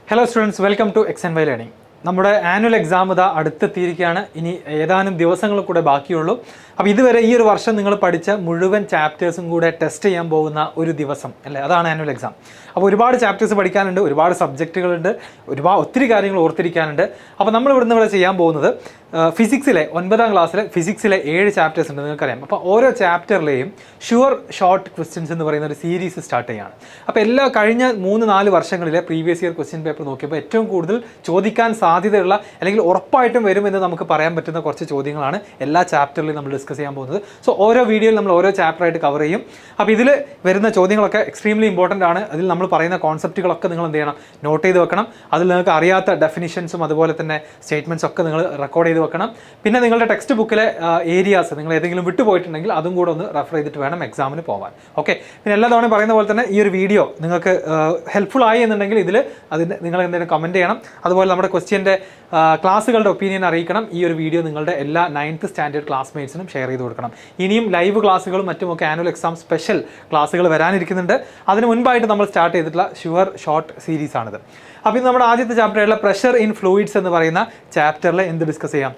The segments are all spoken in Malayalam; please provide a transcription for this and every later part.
Hello students, welcome to XandY Learning. നമ്മുടെ ആനുവൽ എക്സാം ഇതാ അടുത്തെത്തിയിരിക്കുകയാണ്. ഇനി ഏതാനും ദിവസങ്ങൾ കൂടെ ബാക്കിയുള്ളൂ. അപ്പോൾ ഇതുവരെ ഈ ഒരു വർഷം നിങ്ങൾ പഠിച്ച മുഴുവൻ ചാപ്റ്റേഴ്സും കൂടെ ടെസ്റ്റ് ചെയ്യാൻ പോകുന്ന ഒരു ദിവസം അല്ലേ, അതാണ് ആനുവൽ എക്സാം. അപ്പോൾ ഒരുപാട് ചാപ്റ്റേഴ്സ് പഠിക്കാനുണ്ട്, ഒരുപാട് സബ്ജക്റ്റുകളുണ്ട്, ഒത്തിരി കാര്യങ്ങൾ ഓർത്തിരിക്കാനുണ്ട്. അപ്പോൾ നമ്മൾ ഇവിടെ ചെയ്യാൻ പോകുന്നത് ഫിസിക്സിലെ 9ാം ക്ലാസ്സിലെ ഫിസിക്സിലെ 7 ചാപ്റ്റേഴ്സ് ഉണ്ട്, നിങ്ങൾക്കറിയാം. അപ്പോൾ ഓരോ ചാപ്റ്ററിലെയും ഷുവർ ഷോർട്ട് ക്വസ്റ്റ്യൻസ് എന്ന് പറയുന്ന ഒരു സീരീസ് സ്റ്റാർട്ട് ചെയ്യുകയാണ്. അപ്പോൾ കഴിഞ്ഞ 3-4 വർഷങ്ങളിലെ പ്രീവിയസ് ഇയർ ക്വസ്റ്റ്യൻ പേപ്പർ നോക്കിയപ്പോൾ ഏറ്റവും കൂടുതൽ ചോദിക്കാൻ സാധ്യതയുള്ള അല്ലെങ്കിൽ ഉറപ്പായിട്ടും വരുമെന്ന് നമുക്ക് പറയാൻ പറ്റുന്ന കുറച്ച് ചോദ്യങ്ങളാണ് എല്ലാ ചാപ്റ്ററിലും നമ്മൾ ഡിസ്കസ് ചെയ്യാൻ പോകുന്നത്. സോ ഓരോ വീഡിയോയിൽ നമ്മൾ ഓരോ ചാപ്റ്ററായിട്ട് കവർ ചെയ്യും. അപ്പോൾ ഇതിൽ വരുന്ന ചോദ്യങ്ങളൊക്കെ എക്സ്ട്രീംലി ഇമ്പോർട്ടൻ്റ് ആണ്. അതിൽ നമ്മൾ പറയുന്ന കോൺസെപ്റ്റുകളൊക്കെ നിങ്ങൾ എന്ത് ചെയ്യണം, നോട്ട് ചെയ്ത് വെക്കണം. അതിൽ നിങ്ങൾക്ക് അറിയാത്ത ഡെഫിനിഷൻസും അതുപോലെ തന്നെ സ്റ്റേറ്റ്മെൻറ്റ്സ് ഒക്കെ നിങ്ങൾ റെക്കോർഡ് ചെയ്ത് വെക്കണം. പിന്നെ നിങ്ങളുടെ ടെക്സ്റ്റ് ബുക്കിലെ ഏരിയാസ് നിങ്ങൾ ഏതെങ്കിലും വിട്ടുപോയിട്ടുണ്ടെങ്കിൽ അതും കൂടെ ഒന്ന് റെഫർ ചെയ്തിട്ട് വേണം എക്സാമിന് പോകാൻ. ഓക്കെ, പിന്നെ എല്ലാ തവണയും പറയുന്ന പോലെ തന്നെ ഈ ഒരു വീഡിയോ നിങ്ങൾക്ക് ഹെൽപ്ഫുൾ ആയി എന്നുണ്ടെങ്കിൽ ഇതിൽ അതിന് നിങ്ങൾ എന്തെങ്കിലും കമൻറ്റ് ചെയ്യണം. അതുപോലെ നമ്മുടെ ക്വസ്റ്റ്യൻ്റെ ക്ലാസ്സുകളുടെ ഒപ്പീനിയൻ അറിയിക്കണം. ഈ ഒരു വീഡിയോ നിങ്ങളുടെ എല്ലാ 9th സ്റ്റാൻഡേർഡ് ക്ലാസ്മേറ്റ്സിനും ഷെയർ ചെയ്ത് കൊടുക്കണം. ഇനിയും ലൈവ് ക്ലാസ്സുകളും മറ്റുമൊക്കെ ആനുവൽ എക്സാം സ്പെഷ്യൽ ക്ലാസ്സുകൾ വരാനിരിക്കുന്നുണ്ട്. അതിന് മുൻപായിട്ട് നമ്മൾ സ്റ്റാർട്ട് ചെയ്തിട്ടുള്ള ഷുവർ ഷോർട്ട് സീരീസ് ആണിത്. അപ്പോൾ ഇത് നമ്മുടെ ആദ്യത്തെ ചാപ്റ്ററായിട്ടുള്ള പ്രഷർ ഇൻ ഫ്ലൂയിഡ്സ് എന്ന് പറയുന്ന ചാപ്റ്ററിൽ എന്ത് ഡിസ്കസ് ചെയ്യാം,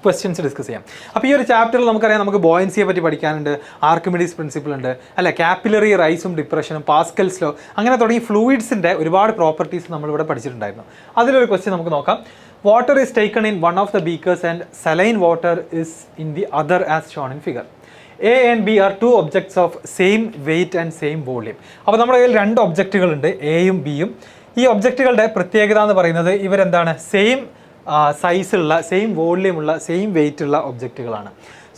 ക്വസ്റ്റ്യൻസ് ഡിസ്കസ് ചെയ്യാം. അപ്പോൾ ഈ ഒരു ചാപ്റ്ററിൽ നമുക്കറിയാം, നമുക്ക് ബോയൻസിയെ പറ്റി പഠിക്കാനുണ്ട്, ആർക്കിമിഡീസ് പ്രിൻസിപ്പിൾ ഉണ്ട് അല്ലെ, കാപ്പിലറി റൈസും ഡിപ്രഷനും, പാസ്കൽസ് ലോ, അങ്ങനെ തുടങ്ങി ഫ്ലൂയിഡ്സിൻ്റെ ഒരുപാട് പ്രോപ്പർട്ടീസ് നമ്മളിവിടെ പഠിച്ചിട്ടുണ്ടായിരുന്നു. അതിലൊരു ക്വസ്റ്റ്യൻ നമുക്ക് നോക്കാം. Water is taken in one of the beakers and saline water is in the other as shown in figure. A and B are two objects of same weight and same volume. അപ്പോൾ നമ്മുടെ കയ്യിൽ 2 ഒബ്ജക്റ്റുകളുണ്ട്, എയും ബിയും. ഈ ഒബ്ജക്റ്റുകളുടെ പ്രത്യേകത എന്ന് പറയുന്നത് ഇവരെന്താണ്, സെയിം സൈസുള്ള, സെയിം വോള്യൂമുള്ള, സെയിം വെയിറ്റ് ഉള്ള ഒബ്ജക്റ്റുകളാണ്.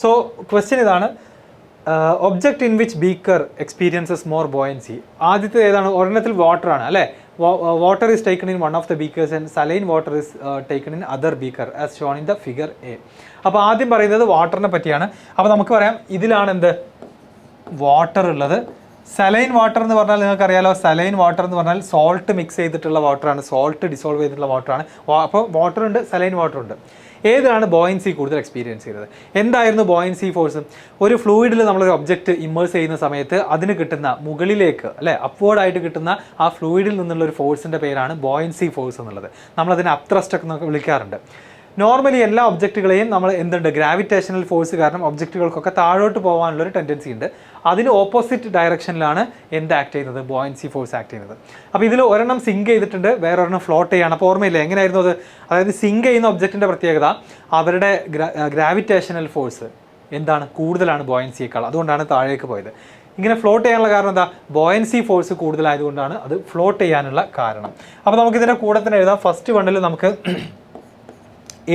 സോ ക്വസ്റ്റ്യൻ ഇതാണ്, object in which beaker experiences more buoyancy. ആദ്യത്തെ ഏതാണ്, ഒരെണ്ണത്തിൽ വാട്ടർ ആണ് അല്ലേ. Water is taken in one of the beakers and saline water is taken in other beaker as shown in the figure A. അപ്പോൾ ആദ്യം പറയുന്നത് വാട്ടറിനെ പറ്റിയാണ്. അപ്പോൾ നമുക്ക് പറയാം, ഇതിലാണ് എന്ത്, വാട്ടർ ഉള്ളത്. സലൈൻ വാട്ടർ എന്ന് പറഞ്ഞാൽ നിങ്ങൾക്കറിയാലോ, സലൈൻ വാട്ടർ എന്ന് പറഞ്ഞാൽ സോൾട്ട് മിക്സ് ചെയ്തിട്ടുള്ള വാട്ടറാണ്, സോൾട്ട് ഡിസോൾവ് ചെയ്തിട്ടുള്ള വാട്ടറാണ്. അപ്പോൾ വാട്ടർ ഉണ്ട്, സലൈൻ വാട്ടർ ഉണ്ട്. ഏതാണ് ബോയൻസി കൂടുതൽ എക്സ്പീരിയൻസ് ചെയ്തത്? എന്തായിരുന്നു ബോയൻസി ഫോഴ്സ്? ഒരു ഫ്ലൂയിഡിൽ നമ്മളൊരു ഒബ്ജക്റ്റ് ഇമ്മേഴ്സ് ചെയ്യുന്ന സമയത്ത് അതിന് കിട്ടുന്ന മുകളിലേക്ക് അല്ലെ, അപ്വേർഡായിട്ട് കിട്ടുന്ന ആ ഫ്ലൂയിഡിൽ നിന്നുള്ള ഒരു ഫോഴ്സിൻ്റെ പേരാണ് ബോയൻസി ഫോഴ്സ് എന്നുള്ളത്. നമ്മളതിനെ അപ്ത്രസ്റ്റ് എന്നൊക്കെ വിളിക്കാറുണ്ട്. നോർമലി എല്ലാ ഒബ്ജക്റ്റുകളെയും നമ്മൾ എന്തുണ്ട്, ഗ്രാവിറ്റേഷണൽ ഫോഴ്സ് കാരണം ഒബ്ജക്റ്റുകൾക്കൊക്കെ താഴോട്ട് പോകാനുള്ളൊരു ടെൻഡൻസി ഉണ്ട്. അതിന് ഓപ്പോസിറ്റ് ഡയറക്ഷനിലാണ് എന്ത് ആക്ട് ചെയ്യുന്നത്, ബോയൻസി ഫോഴ്സ് ആക്ട് ചെയ്യുന്നത്. അപ്പോൾ ഇതിൽ ഒരെണ്ണം സിങ്ക് ചെയ്തിട്ടുണ്ട്, വേറൊരെണ്ണം ഫ്ലോട്ട് ചെയ്യാണ്. അപ്പോൾ ഓർമ്മയില്ല എങ്ങനെയായിരുന്നു അത്? അതായത് സിങ്ക് ചെയ്യുന്ന ഒബ്ജക്റ്റിൻ്റെ പ്രത്യേകത അവരുടെ ഗ്രാവിറ്റേഷണൽ ഫോഴ്സ് എന്താണ്, കൂടുതലാണ് ബോയൻസിയേക്കാൾ, അതുകൊണ്ടാണ് താഴേക്ക് പോയത്. ഇങ്ങനെ ഫ്ലോട്ട് ചെയ്യാനുള്ള കാരണം എന്താ, ബോയൻസി ഫോഴ്സ് കൂടുതലായതുകൊണ്ടാണ് അത് ഫ്ലോട്ട് ചെയ്യാനുള്ള കാരണം. അപ്പോൾ നമുക്കിതിൻ്റെ കൂടെ തന്നെ എഴുതാം. ഫസ്റ്റ് വണ്ണിൽ നമുക്ക്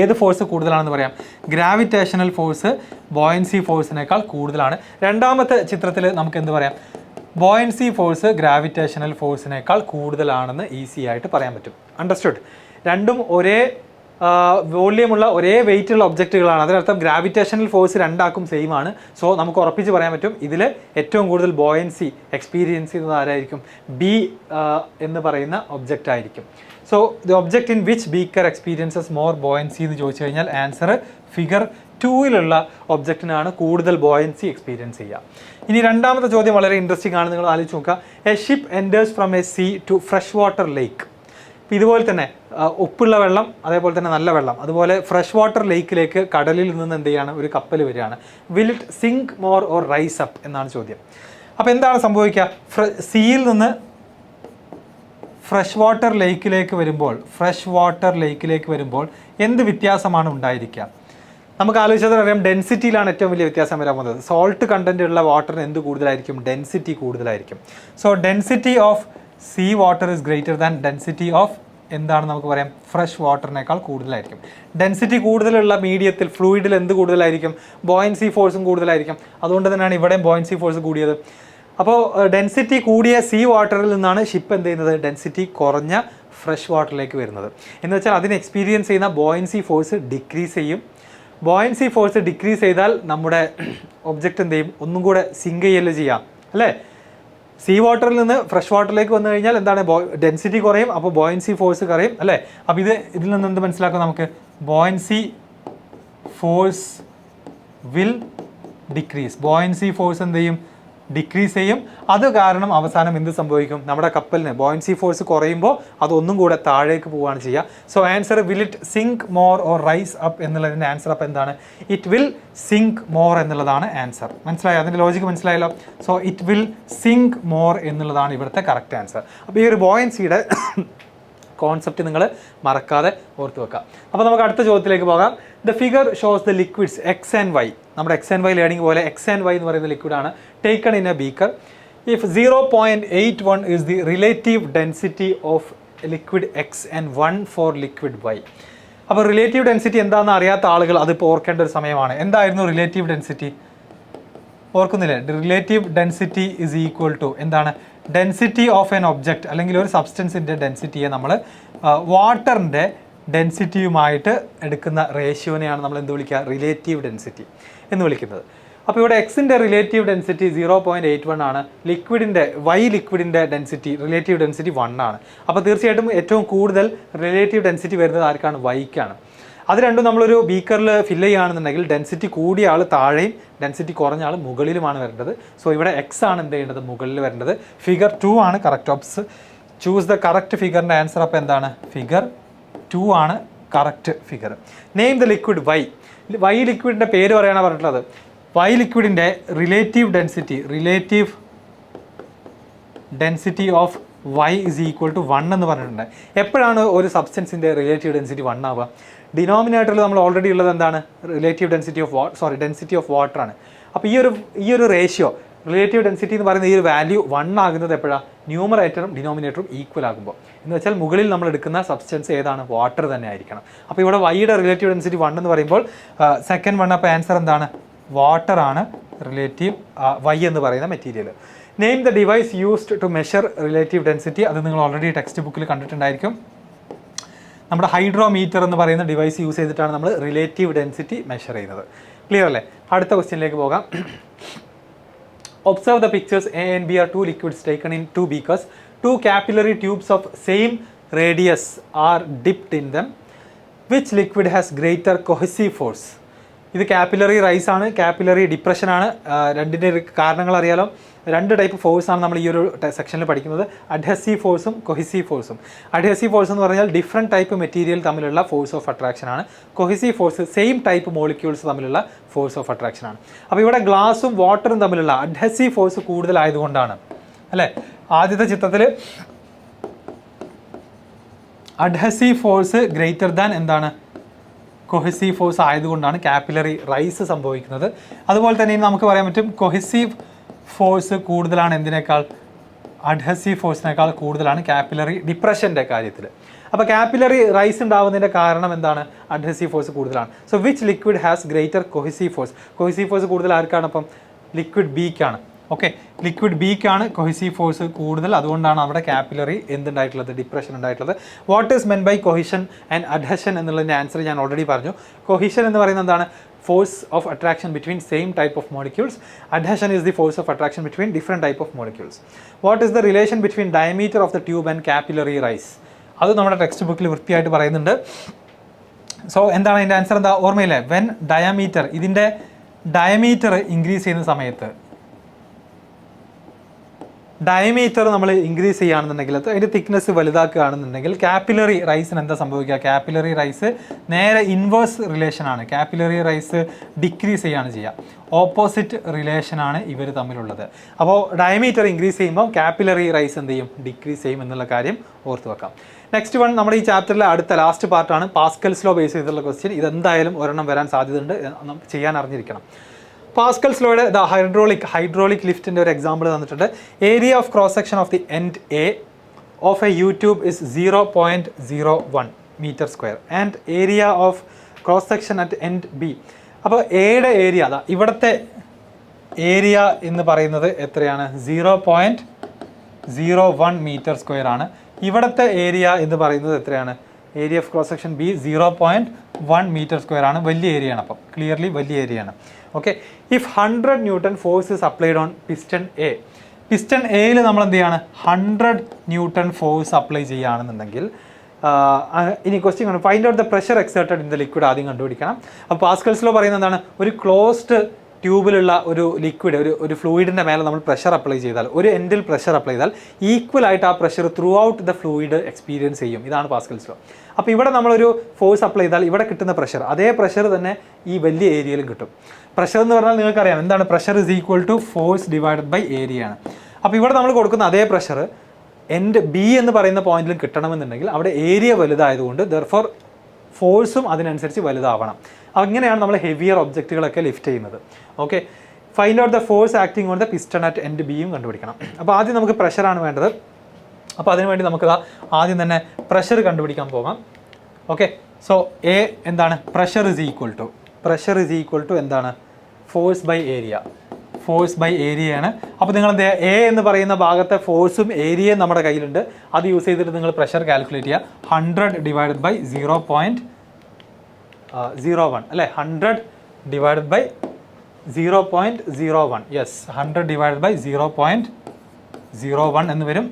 ഏത് ഫോഴ്സ് കൂടുതലാണെന്ന് പറയാം, ഗ്രാവിറ്റേഷണൽ ഫോഴ്സ് ബോയൻസി ഫോഴ്സിനേക്കാൾ കൂടുതലാണ്. രണ്ടാമത്തെ ചിത്രത്തിൽ നമുക്ക് എന്ത് പറയാം, ബോയൻസി ഫോഴ്സ് ഗ്രാവിറ്റേഷണൽ ഫോഴ്സിനേക്കാൾ കൂടുതലാണെന്ന് ഈസി ആയിട്ട് പറയാൻ പറ്റും. അണ്ടർസ്റ്റുഡ്? രണ്ടും ഒരേ വോള്യമുള്ള ഒരേ വെയിറ്റ് ഉള്ള ഒബ്ജക്റ്റുകളാണ്. അതിനർത്ഥം ഗ്രാവിറ്റേഷണൽ ഫോഴ്സ് രണ്ടാക്കും സെയിം ആണ്. സോ നമുക്ക് ഉറപ്പിച്ച് പറയാൻ പറ്റും, ഇതിൽ ഏറ്റവും കൂടുതൽ ബോയൻസി എക്സ്പീരിയൻസ് ചെയ്യുന്നത് ആരായിരിക്കും, ബി എന്ന് പറയുന്ന ഒബ്ജക്റ്റ് ആയിരിക്കും. So the object in which beaker experiences more buoyancy എന്ന് ചോദിച്ചു കഴിഞ്ഞാൽ ആൻസർ ഫിഗർ 2-ലുള്ള ഒബ്ജക്റ്റിനാണ് കൂടുതൽ ബോയൻസി എക്സ്പീരിയൻസ് ചെയ്യുക. ഇനി രണ്ടാമത്തെ ചോദ്യം വളരെ ഇൻട്രസ്റ്റിംഗ് ആണ്, നിങ്ങൾ ആലോചിച്ച് നോക്കുക. A ship enters from a sea to fresh water ലേക്ക്. ഇതുപോലെ തന്നെ ഉപ്പുള്ള വെള്ളം, അതേപോലെ തന്നെ നല്ല വെള്ളം, അതുപോലെ ഫ്രഷ് വാട്ടർ ലേക്കിലേക്ക് കടലിൽ നിന്ന് എന്ത് ചെയ്യാണ്, ഒരു കപ്പൽ വരികയാണ്. Will it sink more or rise up എന്നാണ് ചോദ്യം. അപ്പോൾ എന്താണ് സംഭവിക്കുക, സീയിൽ നിന്ന് ഫ്രഷ് വാട്ടർ ലേക്കിലേക്ക് വരുമ്പോൾ എന്ത് വ്യത്യാസമാണ് ഉണ്ടായിരിക്കുക? നമുക്ക് ആലോചിച്ചത് അറിയാം, ഡെൻസിറ്റിയിലാണ് ഏറ്റവും വലിയ വ്യത്യാസം വരാൻ പോകുന്നത്. സോൾട്ട് കണ്ടന്റ് ഉള്ള വാട്ടറിന് എന്ത് കൂടുതലായിരിക്കും, ഡെൻസിറ്റി കൂടുതലായിരിക്കും. So density of sea water is greater than density of എന്താണ് നമുക്ക് പറയാം, ഫ്രഷ് വാട്ടറിനേക്കാൾ കൂടുതലായിരിക്കും. ഡെൻസിറ്റി കൂടുതലുള്ള മീഡിയത്തിൽ, ഫ്ലൂയിഡിൽ എന്ത് കൂടുതലായിരിക്കും, ബോയൻസി ഫോഴ്സും കൂടുതലായിരിക്കും. അതുകൊണ്ട് തന്നെയാണ് ഇവിടെയും ബോയൻസി ഫോഴ്സ് കൂടിയത്. അപ്പോൾ ഡെൻസിറ്റി കൂടിയ സീ വാട്ടറിൽ നിന്നാണ് ഷിപ്പ് എന്ത് ചെയ്യുന്നത്, ഡെൻസിറ്റി കുറഞ്ഞ ഫ്രഷ് വാട്ടറിലേക്ക് വരുന്നത്. എന്ന് വെച്ചാൽ അതിന് എക്സ്പീരിയൻസ് ചെയ്യുന്ന ബോയൻസി ഫോഴ്സ് ഡിക്രീസ് ചെയ്യും. ബോയൻസി ഫോഴ്സ് ഡിക്രീസ് ചെയ്താൽ നമ്മുടെ ഒബ്ജക്റ്റ് എന്ത് ചെയ്യും, ഒന്നും കൂടെ സിങ്ക് ചെയ്യല് ചെയ്യാം അല്ലേ. സീ വാട്ടറിൽ നിന്ന് ഫ്രഷ് വാട്ടറിലേക്ക് വന്നു കഴിഞ്ഞാൽ എന്താണ്, ഡെൻസിറ്റി കുറയും, അപ്പോൾ ബോയൻസി ഫോഴ്സ് കുറയും അല്ലേ. അപ്പോൾ ഇതിൽ നിന്ന് എന്ത് മനസ്സിലാക്കാം നമുക്ക്, buoyancy force will decrease. Buoyancy force എന്ത് ചെയ്യും, ഡിക്രീസ് ചെയ്യും. അത് കാരണം അവസാനം എന്ത് സംഭവിക്കും? നമ്മുടെ കപ്പലിന് ബോയൻസി ഫോഴ്സ് കുറയുമ്പോൾ അതൊന്നും കൂടെ താഴേക്ക് പോവുകയാണ് ചെയ്യുക. So answer will it sink more or rise up എന്നുള്ളതിൻ്റെ ആൻസർ അപ്പോൾ എന്താണ്? ഇറ്റ് വിൽ സിങ്ക് മോർ എന്നുള്ളതാണ് ആൻസർ. മനസ്സിലായോ? അതിൻ്റെ ലോജിക്ക് മനസ്സിലായല്ലോ. So it will sink more എന്നുള്ളതാണ് ഇവിടുത്തെ കറക്റ്റ് ആൻസർ. അപ്പോൾ ഈ ഒരു ബോയൻസിയുടെ കോൺസെപ്റ്റ് നിങ്ങൾ മറക്കാതെ ഓർത്ത് വെക്കാം. അപ്പോൾ നമുക്ക് അടുത്ത ചോദ്യത്തിലേക്ക് പോകാം. The figure shows the liquids X and Y. നമ്മുടെ XandY ലേണിംഗ് പോലെ XandY എന്ന് പറയുന്ന ലിക്വിഡാണ്. Taken in a beaker. If 0.81 is the relative density of liquid X and 1 for liquid Y. അപ്പോൾ റിലേറ്റീവ് ഡെൻസിറ്റി എന്താണെന്ന് അറിയാത്ത ആളുകൾ അതിപ്പോൾ ഓർക്കേണ്ട ഒരു സമയമാണ്. എന്തായിരുന്നു റിലേറ്റീവ് ഡെൻസിറ്റി? ഓർക്കുന്നില്ലേ? Relative density is equal to എന്താണ്? ഡെൻസിറ്റി ഓഫ് എൻ ഒബ്ജക്റ്റ് അല്ലെങ്കിൽ ഒരു സബ്സ്റ്റൻസിൻ്റെ ഡെൻസിറ്റിയെ നമ്മൾ വാട്ടറിൻ്റെ ഡെൻസിറ്റിയുമായിട്ട് എടുക്കുന്ന റേഷ്യോനെയാണ് നമ്മൾ എന്ത് വിളിക്കുക? റിലേറ്റീവ് ഡെൻസിറ്റി എന്ന് വിളിക്കുന്നത്. അപ്പോൾ ഇവിടെ എക്സിൻ്റെ റിലേറ്റീവ് ഡെൻസിറ്റി 0.81 ആണ്. ലിക്വിഡിൻ്റെ ഡെൻസിറ്റി റിലേറ്റീവ് ഡെൻസിറ്റി 1 ആണ്. അപ്പോൾ തീർച്ചയായിട്ടും ഏറ്റവും കൂടുതൽ റിലേറ്റീവ് ഡെൻസിറ്റി വരുന്നത് ആർക്കാണ്? വൈക്കാണ്. അത് രണ്ടും നമ്മളൊരു ബീക്കറിൽ ഫില്ല് ചെയ്യുകയാണെന്നുണ്ടെങ്കിൽ ഡെൻസിറ്റി കൂടിയ ആൾ താഴെയും ഡെൻസിറ്റി കുറഞ്ഞ ആൾ മുകളിലുമാണ് വരേണ്ടത്. സോ ഇവിടെ എക്സ് ആണ് എന്ത് ചെയ്യേണ്ടത്? മുകളിൽ വരേണ്ടത്. ഫിഗർ 2 ആണ് correct oops. Choose the correct ഫിഗറിൻ്റെ ആൻസർ അപ്പോൾ എന്താണ്? ഫിഗർ 2 ആണ് correct figure. Name the liquid Y. Y ലിക്വിഡിൻ്റെ പേര് പറയാനാണ് പറഞ്ഞിട്ടുള്ളത്. വൈ ലിക്വിഡിൻ്റെ relative density of y is equal to 1 എന്ന് പറഞ്ഞിട്ടുണ്ട്. എപ്പോഴാണ് ഒരു സബ്സ്റ്റൻസിൻ്റെ റിലേറ്റീവ് ഡെൻസിറ്റി 1 ആവുക? ഡിനോമിനേറ്ററിൽ നമ്മൾ ഓൾറെഡി ഉള്ളത് എന്താണ്? റിലേറ്റീവ് ഡെൻസിറ്റി ഓഫ് വാട്ടർ ആണ്. അപ്പോൾ ഈ ഒരു റേഷ്യോ റിലേറ്റീവ് ഡെൻസിറ്റി എന്ന് പറയുന്ന ഈ ഒരു വാല്യൂ 1 ആകുന്നത് എപ്പോഴാണ്? ന്യൂമറേറ്ററും ഡിനോമിനേറ്ററും ഈക്വൽ ആകുമ്പോൾ. എന്ന് വെച്ചാൽ മുകളിൽ നമ്മൾ എടുക്കുന്ന സബ്സ്റ്റൻസ് ഏതാണ്? വാട്ടർ തന്നെ ആയിരിക്കണം. അപ്പോൾ ഇവിടെ വൈയുടെ റിലേറ്റീവ് ഡെൻസിറ്റി 1 എന്ന് പറയുമ്പോൾ സെക്കൻഡ് 1. അപ്പോൾ ആൻസർ എന്താണ്? വാട്ടർ ആണ് റിലേറ്റീവ് വൈ എന്ന് പറയുന്ന material. Name the device used to measure relative density. അത് നിങ്ങൾ ഓൾറെഡി ടെക്സ്റ്റ് ബുക്കിൽ കണ്ടിട്ടുണ്ടായിരിക്കും. നമ്മുടെ ഹൈഡ്രോമീറ്റർ എന്ന് പറയുന്ന ഡിവൈസ് യൂസ് ചെയ്തിട്ടാണ് നമ്മൾ റിലേറ്റീവ് ഡെൻസിറ്റി മെഷർ ചെയ്യുന്നത്. ക്ലിയർ അല്ലേ? അടുത്ത ക്വസ്റ്റ്യനിലേക്ക് പോകാം. Observe the pictures A and B are two liquids taken in two beakers. Two capillary tubes of same radius are dipped in them. Which liquid has greater cohesive force? ഇത് കാപ്പിലറി റൈസ് ആണ്, കാപ്പിലറി ഡിപ്രഷൻ ആണ്. രണ്ടിൻ്റെ കാരണങ്ങൾ അറിയാലോ. 2 ടൈപ്പ് ഫോഴ്സാണ് നമ്മൾ ഈ ഒരു സെക്ഷനിൽ പഠിക്കുന്നത്. അഡ്ഹസീവ് ഫോഴ്സും കൊഹിസീവ് ഫോഴ്സും. അഡ്ഹസീവ് ഫോഴ്സ് എന്ന് പറഞ്ഞാൽ ഡിഫറെൻറ്റ് ടൈപ്പ് മെറ്റീരിയൽ തമ്മിലുള്ള ഫോഴ്സ് ഓഫ് അട്രാക്ഷൻ ആണ്. Cohesive force same type molecules തമ്മിലുള്ള ഫോഴ്സ് ഓഫ് അട്രാക്ഷൻ ആണ്. അപ്പോൾ ഇവിടെ ഗ്ലാസും വാട്ടറും തമ്മിലുള്ള അഡ്ഹസീവ് ഫോഴ്സ് കൂടുതലായതുകൊണ്ടാണ് അല്ലേ? ആദ്യത്തെ ചിത്രത്തിൽ അഡ്ഹസീവ് ഫോഴ്സ് ഗ്രേറ്റർ ദാൻ എന്താണ്? കൊഹസീവ് ഫോഴ്സ് ആയതുകൊണ്ടാണ് കാപ്പിലറി റൈസ് സംഭവിക്കുന്നത്. അതുപോലെ തന്നെ നമുക്ക് പറയാൻ പറ്റും കൊഹസീവ് ഫോഴ്സ് കൂടുതലാണ് എന്തിനേക്കാൾ? അഡ്ഹസീവ് ഫോഴ്സിനേക്കാൾ കൂടുതലാണ് കാപ്പിലറി ഡിപ്രഷൻ്റെ കാര്യത്തിൽ. അപ്പോൾ കാപ്പിലറി റൈസ് ഉണ്ടാവുന്നതിൻ്റെ കാരണം എന്താണ്? അഡ്ഹസീവ് ഫോഴ്സ് കൂടുതലാണ്. So which liquid has greater cohesive force? Cohesive force കൂടുതൽ ആർക്കാണ്? അപ്പം ലിക്വിഡ് ബിക്കാണ്. ഓക്കെ, ലിക്വിഡ് ബിക്കാണ് കൊഹസീവ് ഫോഴ്സ് കൂടുതൽ. അതുകൊണ്ടാണ് അവിടെ കാപ്പിലറി എന്തുണ്ടായിട്ടുള്ളത്? ഡിപ്രഷൻ ഉണ്ടായിട്ടുള്ളത്. What is meant by cohesion and adhesion എന്നുള്ളതിൻ്റെ ആൻസർ ഞാൻ ഓൾറെഡി പറഞ്ഞു. കൊഹിഷൻ എന്ന് പറയുന്നത് എന്താണ്? Force of attraction between same type of molecules. Adhesion is the force of attraction between different type of molecules. What is the relation between diameter of the tube and capillary rise? അത് നമ്മുടെ ടെക്സ്റ്റ് ബുക്കിൽ വൃത്തിയായിട്ട് പറയുന്നുണ്ട്. സോ എന്താണ് അതിൻ്റെ ആൻസർ? എന്താ ഓർമ്മയില്ലേ? വെൻ ഡയമീറ്റർ, ഇതിൻ്റെ ഡയമീറ്റർ ഇൻക്രീസ് ചെയ്യുന്ന സമയത്ത്, ഡയമീറ്റർ നമ്മൾ ഇൻക്രീസ് ചെയ്യുകയാണെന്നുണ്ടെങ്കിൽ അതിൻ്റെ തിക്നെസ് വലുതാക്കുകയാണെന്നുണ്ടെങ്കിൽ കാപ്പിലറി റൈസിന് എന്താ സംഭവിക്കുക? കാപ്പിലറി റൈസ് നേരെ ഇൻവേഴ്സ് റിലേഷനാണ്. കാപ്പിലറി റൈസ് ഡിക്രീസ് ചെയ്യുകയാണ് ചെയ്യുക. ഓപ്പോസിറ്റ് റിലേഷനാണ് ഇവർ തമ്മിലുള്ളത്. അപ്പോൾ ഡയമീറ്റർ ഇൻക്രീസ് ചെയ്യുമ്പോൾ കാപ്പിലറി റൈസ് എന്ത് ചെയ്യും? ഡിക്രീസ് ചെയ്യും എന്നുള്ള കാര്യം ഓർത്ത് വെക്കാം. നെക്സ്റ്റ് വൺ നമ്മുടെ ഈ ചാപ്റ്ററിലെ അടുത്ത ലാസ്റ്റ് പാർട്ടാണ്. പാസ്കൽസ് ലോ ബേസ് ചെയ്തിട്ടുള്ള ക്വസ്റ്റ്യൻ. ഇതെന്തായാലും ഒരെണ്ണം വരാൻ സാധ്യതയുണ്ട്, ചെയ്യാൻ അറിഞ്ഞിരിക്കണം. പാസ്കൽസ് ലോയുടെ ഹൈഡ്രോളിക് ലിഫ്റ്റിൻ്റെ ഒരു എക്സാമ്പിൾ തന്നിട്ടുണ്ട്. Area of cross section of the end A of a U tube is 0.01 metre square and area of cross section at end B. അപ്പോൾ എയുടെ ഏരിയ, അതാ ഇവിടുത്തെ ഏരിയ എന്ന് പറയുന്നത് എത്രയാണ്? 0.01 മീറ്റർ സ്ക്വയർ ആണ്. ഇവിടുത്തെ ഏരിയ എന്ന് പറയുന്നത് എത്രയാണ്? Area of cross section B 0.1 metre square ആണ്. വലിയ ഏരിയ ആണ്. അപ്പം ക്ലിയർലി വലിയ ഏരിയ ആണ്. Okay, if 100 newton force is applied on piston A. Piston എയിൽ നമ്മൾ എന്ത് ചെയ്യാണ്? 100 ന്യൂട്ടൺ ഫോഴ്സ് അപ്ലൈ ചെയ്യുകയാണെന്നുണ്ടെങ്കിൽ ഇനി ക്വസ്റ്റ്യൻ ആണ് find out the pressure exerted in the liquid. ആദ്യം കണ്ടുപിടിക്കണം. അപ്പോൾ പാസ്കൽസ് ലോ പറയുന്നത് എന്താണ്? ഒരു ക്ലോസ്ഡ് ട്യൂബിലുള്ള ഒരു ലിക്വിഡ് ഒരു ഫ്ലൂയിഡിൻ്റെ മേലെ നമ്മൾ പ്രഷർ അപ്ലൈ ചെയ്താൽ, ഒരു എൻഡിൽ പ്രഷർ അപ്ലൈ ചെയ്താൽ ഈക്വൽ ആയിട്ട് ആ pressure through out the fluid experience ചെയ്യും. ഇതാണ് പാസ്കൽസ് ലോ. അപ്പോൾ ഇവിടെ നമ്മളൊരു ഫോഴ്സ് അപ്ലൈ ചെയ്താൽ ഇവിടെ കിട്ടുന്ന പ്രഷർ, അതേ പ്രഷർ തന്നെ ഈ വലിയ ഏരിയയിലും കിട്ടും. പ്രഷർ എന്ന് പറഞ്ഞാൽ നിങ്ങൾക്കറിയാം എന്താണ്, pressure is equal to force divided by area ആണ്. അപ്പോൾ ഇവിടെ നമ്മൾ കൊടുക്കുന്ന അതേ പ്രഷർ എൻഡ് ബി എന്ന് പറയുന്ന പോയിന്റിലും കിട്ടണമെന്നുണ്ടെങ്കിൽ അവിടെ ഏരിയ വലുതായതുകൊണ്ട് ദെർഫോർ ഫോഴ്സും അതിനനുസരിച്ച് വലുതാവണം. അങ്ങനെയാണ് നമ്മൾ ഹെവിയർ ഒബ്ജക്റ്റുകളൊക്കെ ലിഫ്റ്റ് ചെയ്യുന്നത്. Okay, find out the force acting on the piston at end ബിയും കണ്ടുപിടിക്കണം. അപ്പോൾ ആദ്യം നമുക്ക് പ്രഷറാണ് വേണ്ടത്. അപ്പോൾ അതിനുവേണ്ടി നമുക്ക് ആദ്യം തന്നെ പ്രഷർ കണ്ടുപിടിക്കാൻ പോകാം. ഓക്കെ, സോ എ എന്താണ്, പ്രഷർ ഇസ് ഈക്വൽ ടു എന്താണ്, force by area. Force by ഏരിയയാണ്. അപ്പോൾ നിങ്ങൾ എന്ത് ചെയ്യുക, എ എന്ന് പറയുന്ന ഭാഗത്തെ ഫോഴ്സും ഏരിയയും നമ്മുടെ കയ്യിലുണ്ട്. അത് യൂസ് ചെയ്തിട്ട് നിങ്ങൾ പ്രഷർ കാൽക്കുലേറ്റ് ചെയ്യുക. 100 ഡിവൈഡഡ് ബൈ 0.01 അല്ലേ, 100 divided by 0.01. Yes, 100 divided by 0.01 എന്ന് വരും.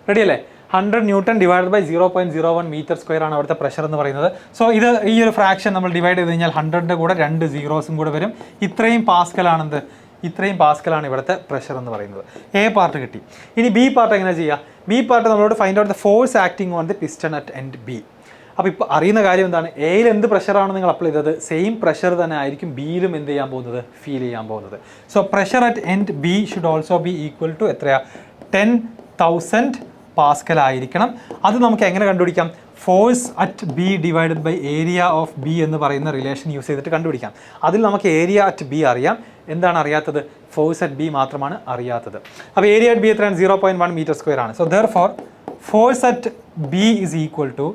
റെഡി അല്ലേ? 100 newton divided by 0.01 metre square ആണ് അവിടുത്തെ പ്രഷർ എന്ന് പറയുന്നത്. സോ ഇത് ഈ ഒരു ഫ്രാക്ഷൻ നമ്മൾ ഡിവൈഡ് ചെയ്ത് കഴിഞ്ഞാൽ 100ൻ്റെ കൂടെ 2 സീറോസും കൂടെ വരും. ഇത്രയും പാസ്കലാണെന്ത്, ഇത്രയും പാസ്കലാണ് ഇവിടുത്തെ പ്രഷർ എന്ന് പറയുന്നത്. എ പാർട്ട് കിട്ടി. ഇനി ബി പാർട്ട് എങ്ങനെ ചെയ്യുക? ബി പാർട്ട് നമ്മളോട് find out the force acting on the piston at end B. അപ്പോൾ ഇപ്പോൾ അറിയുന്ന കാര്യം എന്താണ്, എയിൽ എന്ത് പ്രഷറാണ് നിങ്ങൾ അപ്ലൈ ചെയ്തത്, സെയിം പ്രഷർ തന്നെ ആയിരിക്കും ബിയിലും എന്ത് ചെയ്യാൻ പോകുന്നത്, ഫീൽ ചെയ്യാൻ പോകുന്നത്. So pressure at end B should also be equal to എത്രയാ, 10,000 പാസ്കൽ ആയിരിക്കണം. അത് നമുക്ക് എങ്ങനെ കണ്ടുപിടിക്കാം, force at B divided by area of B എന്ന് പറയുന്ന റിലേഷൻ യൂസ് ചെയ്തിട്ട് കണ്ടുപിടിക്കാം. അതിൽ നമുക്ക് ഏരിയ അറ്റ് ബി അറിയാം. എന്താണ് അറിയാത്തത്, ഫോഴ്സ് അറ്റ് ബി മാത്രമാണ് അറിയാത്തത്. അപ്പോൾ ഏരിയ അറ്റ് ബി എത്രയാണ്, 0.1 മീറ്റർ സ്ക്വയർ ആണ്. So therefore force at B is equal to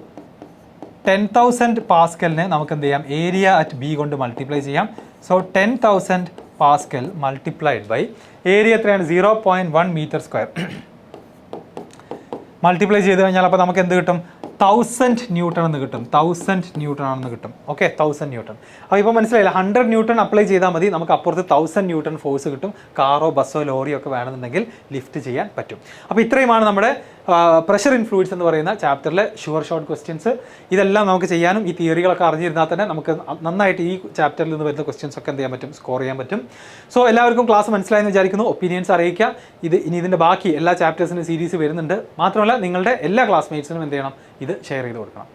10,000 പാസ്കലിനെ നമുക്ക് എന്ത് ചെയ്യാം, ഏരിയ അറ്റ് ബി കൊണ്ട് മൾട്ടിപ്ലൈ ചെയ്യാം. So 10,000 pascal multiplied by area എത്രയാണ്, 0.1 മീറ്റർ സ്ക്വയർ. മൾട്ടിപ്ലൈ ചെയ്ത് കഴിഞ്ഞാൽ അപ്പോൾ നമുക്ക് എന്ത് കിട്ടും, 1000 ന്യൂട്ടൺ എന്ന് കിട്ടും. 1000 ന്യൂട്ടൺ ആണെന്ന് കിട്ടും. Okay, 1000 newton. അപ്പോൾ ഇപ്പോൾ മനസ്സിലായില്ല, 100 ന്യൂട്ടൺ അപ്ലൈ ചെയ്താൽ മതി, നമുക്ക് അപ്പുറത്ത് 1000 ന്യൂട്ടൺ ഫോഴ്സ് കിട്ടും. കാറോ ബസ്സോ ലോറിയോ ഒക്കെ വേണമെന്നുണ്ടെങ്കിൽ ലിഫ്റ്റ് ചെയ്യാൻ പറ്റും. അപ്പോൾ ഇത്രയുമാണ് നമ്മുടെ പ്രഷർ ഇൻ ഫ്ലൂയിഡ്സ് എന്ന് പറയുന്ന ചാപ്റ്ററിലെ ഷുവർ ഷോർട്ട് ക്വസ്റ്റ്യൻസ്. ഇതെല്ലാം നമുക്ക് ചെയ്യാനും ഈ തിയറികളൊക്കെ അറിഞ്ഞിരുന്നാൽ തന്നെ നമുക്ക് നന്നായിട്ട് ഈ ചാപ്റ്ററിൽ നിന്ന് വരുന്ന ക്വസ്റ്റ്യൻസ് ഒക്കെ എന്ത് ചെയ്യാൻ പറ്റും, സ്കോർ ചെയ്യാൻ പറ്റും. സോ എല്ലാവർക്കും ക്ലാസ് മനസ്സിലായെന്ന് വിചാരിക്കുന്നു. ഒപ്പീനിയൻസ് അറിയിക്കുക. ഇനി ഇതിൻ്റെ ബാക്കി എല്ലാ ചാപ്റ്റേഴ്സിൻ്റെ സീരീസ് വരുന്നുണ്ട്. മാത്രമല്ല നിങ്ങളുടെ എല്ലാ ക്ലാസ്മേറ്റ്സിനും എന്ത് ചെയ്യണം, ഇത് ഷെയർ ചെയ്ത് കൊടുക്കണം.